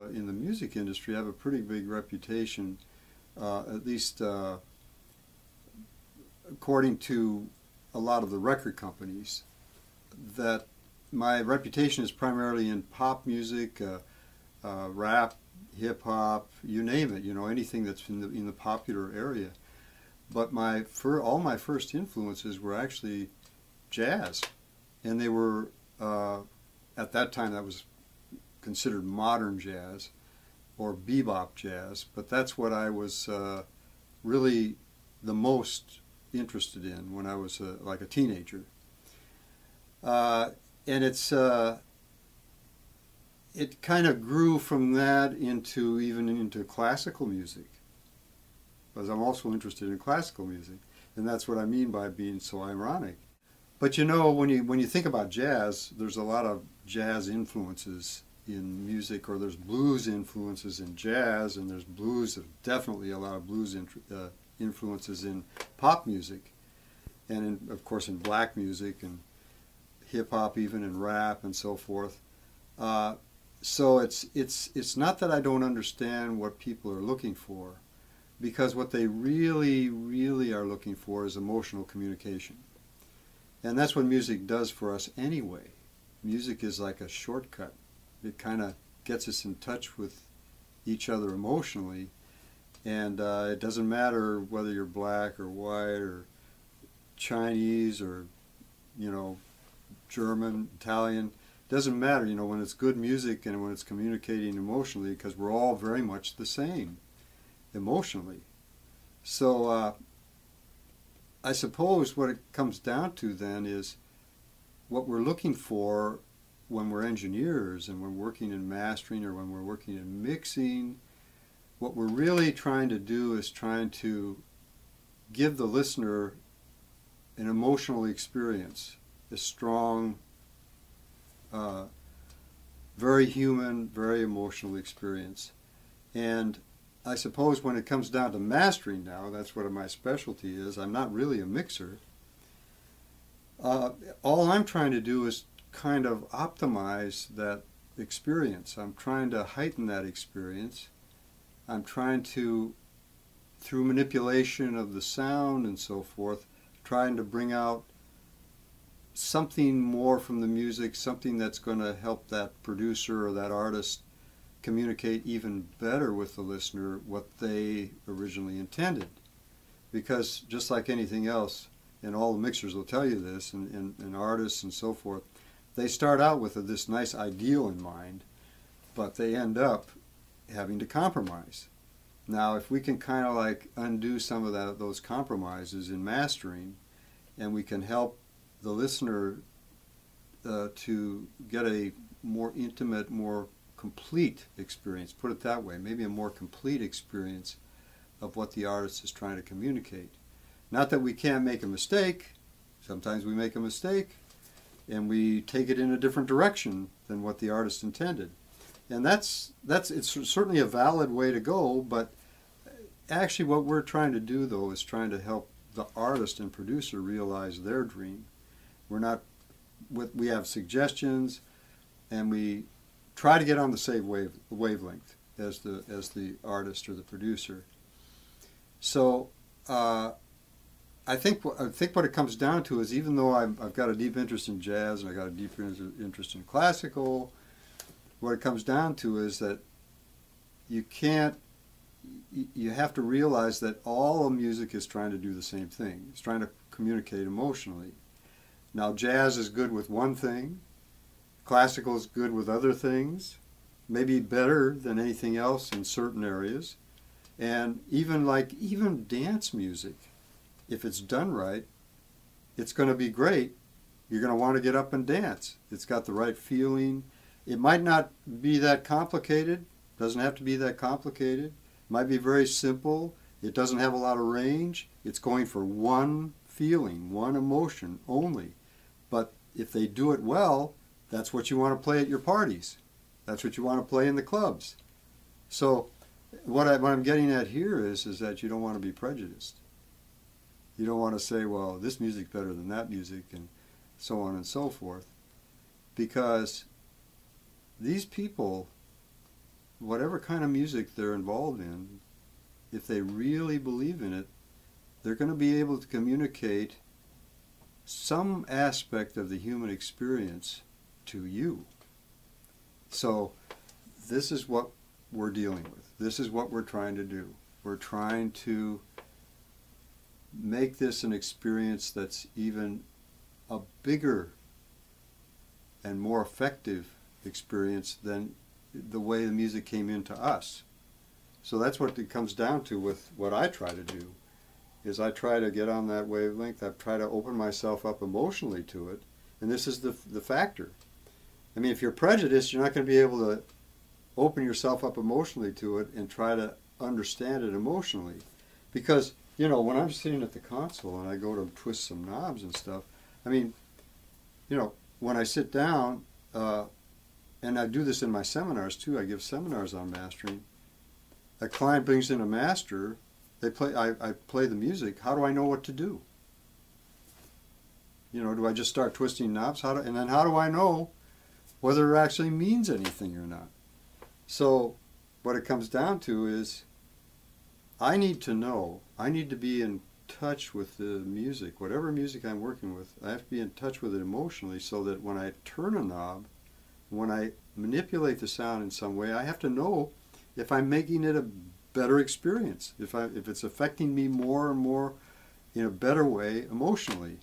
In the music industry, I have a pretty big reputation, at least according to a lot of the record companies, that my reputation is primarily in pop music, rap, hip hop, you name it, anything that's in the popular area. But all my first influences were actually jazz, and they were at that time that was considered modern jazz or bebop jazz, but that's what I was really the most interested in when I was like a teenager. And it kind of grew from that into classical music, because I'm also interested in classical music, and that's what I mean by being so ironic. But when you think about jazz, there's a lot of jazz influences in music, or there's blues influences in jazz, and there's definitely a lot of blues influences in pop music, and of course in black music and hip hop, even in rap and so forth. So it's not that I don't understand what people are looking for, because what they really, really are looking for is emotional communication. And that's what music does for us anyway. Music is like a shortcut. It kind of gets us in touch with each other emotionally, and it doesn't matter whether you're black or white or Chinese or German, Italian. It doesn't matter, when it's good music and when it's communicating emotionally, because we're all very much the same emotionally. So I suppose what it comes down to then is what we're looking for when we're engineers and we're working in mastering or when we're working in mixing. What we're really trying to do is trying to give the listener an emotional experience, a strong, very human, very emotional experience. And I suppose when it comes down to mastering now, that's what my specialty is. I'm not really a mixer. All I'm trying to do is kind of optimize that experience. I'm trying to heighten that experience. I'm trying to, through manipulation of the sound and so forth, trying to bring out something more from the music, something that's going to help that producer or that artist communicate even better with the listener what they originally intended. Because just like anything else, and all the mixers will tell you this, and artists and so forth, they start out with this nice ideal in mind, but they end up having to compromise. Now, if we can kind of like undo some of those compromises in mastering, and we can help the listener to get a more intimate, more complete experience, put it that way, maybe a more complete experience of what the artist is trying to communicate. Not that we can't make a mistake. Sometimes we make a mistake and we take it in a different direction than what the artist intended. And it's certainly a valid way to go, but actually what we're trying to do though is trying to help the artist and producer realize their dream. We have suggestions, and we try to get on the same wavelength as the artist or the producer. So I think what it comes down to is, even though I've got a deep interest in jazz and I've got a deep interest in classical, what it comes down to is that you have to realize that all music is trying to do the same thing. It's trying to communicate emotionally. Now, jazz is good with one thing, classical is good with other things, maybe better than anything else in certain areas, and even dance music, if it's done right, it's going to be great. You're going to want to get up and dance. It's got the right feeling. It might not be that complicated. Doesn't have to be that complicated. It might be very simple. It doesn't have a lot of range. It's going for one feeling, one emotion only. But if they do it well, that's what you want to play at your parties. That's what you want to play in the clubs. So what I'm getting at here is that you don't want to be prejudiced. You don't want to say, well, this music's better than that music, and so on and so forth. Because these people whatever kind of music they're involved in, if they really believe in it, they're going to be able to communicate some aspect of the human experience to you. So this is what we're dealing with. This is what we're trying to do. We're trying to make this an experience that's even a bigger and more effective experience than the way the music came into us. So that's what it comes down to with what I try to do, is I try to get on that wavelength. I try to open myself up emotionally to it, and this is the factor. I mean, if you're prejudiced, you're not going to be able to open yourself up emotionally to it and try to understand it emotionally. Because, you know, when I'm sitting at the console and I go to twist some knobs and stuff, I mean, you know, when I sit down, and I do this in my seminars too, I give seminars on mastering. A client brings in a master, I play the music, how do I know what to do? You know, do I just start twisting knobs? And then how do I know whether it actually means anything or not? So what it comes down to is I need to know, I need to be in touch with the music, whatever music I'm working with, I have to be in touch with it emotionally so that when I turn a knob, when I manipulate the sound in some way, I have to know if I'm making it a better experience, if it's affecting me more and more in a better way emotionally.